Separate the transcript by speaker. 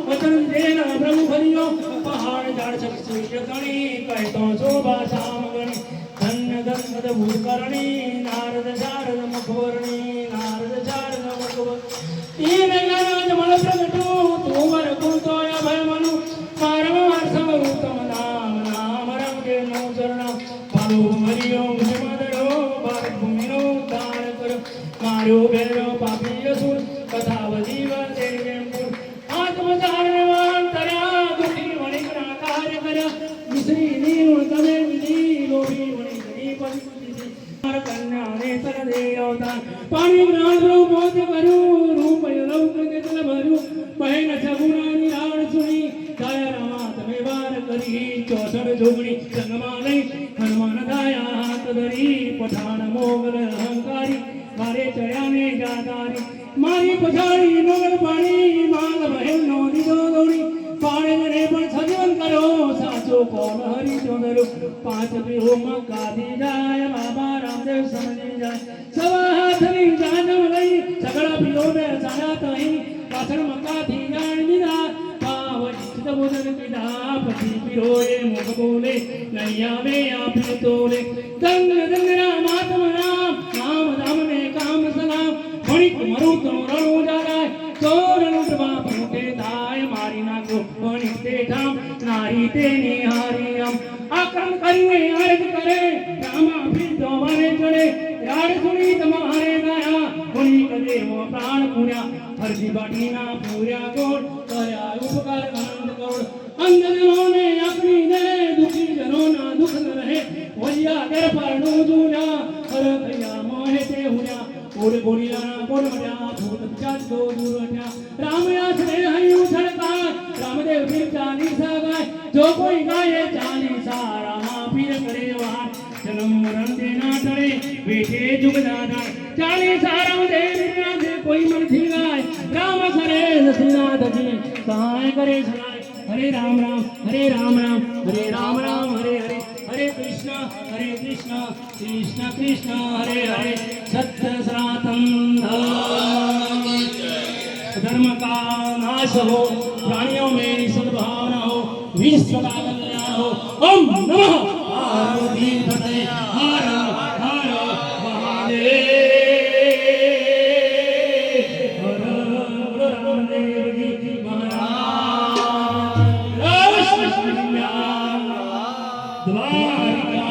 Speaker 1: वचन देना प्रभु भरियो पहाड़ झाड़ सब सूर्य गणी कहतो शोभा शाम गणी धन्य धन्य भूकरणी नारद शारद मुखवर्णी नारद शारद मुखवर्णी तीन गणाज मल प्रगटो तुमर कुंतो अभय मनु पारम हर्षम उत्तम नाम नाम रंग के नो चरण पालो हरियो मुझ मदरो भारत भूमि नो दान करो मारो भेरो पापी असुर कथा वजीव तेरे पुर आत्मचारणवान तरा दुखी वणिक ना कार्य कर मिश्री नीण तमे विधि लोभी वणिक नी पति मार कन्या ने तर दे अवतार पानी ग्रहण रो मोद करू रूप लौक के तल भरू बहन सगुणा निराण सुनी दया रमा तमे वार करी चौसठ जोगणी संगमा लई हनुमान दाया हाथ धरी पठाण मोगल अहंकारी मारे चढ़्या ने जादारी मारी पछाड़ी नगर पाणी मांग बहन नो दिदो दौड़ी पाणे ने पण सजवन करो साचो कोण हरि चोदरो पांच बिहोम गादी जाय बाबा रामदेव समझी जाय सवा हाथनी जाजम लई सगळा पिलो ने जाना तई पाछळ मका थी जाण निदा पाव चित बोधन पिदा पति पिरोए मुख बोले नैया में आप तोले दंग दंग राम आत्म राम नाम धाम ने काम सलाम वणिक मरुत रणो जागाय चोर लूटवा फूटे दाय मारी नाखो वणिक ते ठाम नारी ते निहारी हम आक्रम करिए अर्ज करे रामा फिर दोबारे चढ़े यार सुनी तुम्हारे दया वणिक देव प्राण पुण्या फर्जी बाटी ना पूर्या गोड़ करया उपकार आनंद गौड़ अंजनों ने अपनी दे दुखी जनों ना दुख न रहे वैया कर परनो जूझा हर भैया मोहे ते हुया ओरे बोलिया बोल मजा भूत पिशाच दो दूर हटा राम आश्रय हरि उछलता रामदेव फिर चालीसा गाय जो कोई गाये चालीसा रामा पीर करे वार जन्म मरण देना टले बेटे जुग दादा चालीसा रामदेव विराजे कोई मर्जी गाय राम सरे दशनाथ जी सहाय करे सहाय हरे राम राम हरे राम राम हरे राम राम हरे हरे हरे कृष्ण कृष्ण कृष्ण हरे हरे सत्य सनातन धर्म का नाश हो प्राणियों में सद्भावना हो विश्व का कल्याण हो ओम नमः पार्वती पते हर हर महादेव हर रामदेव जी महाराज द्वारिका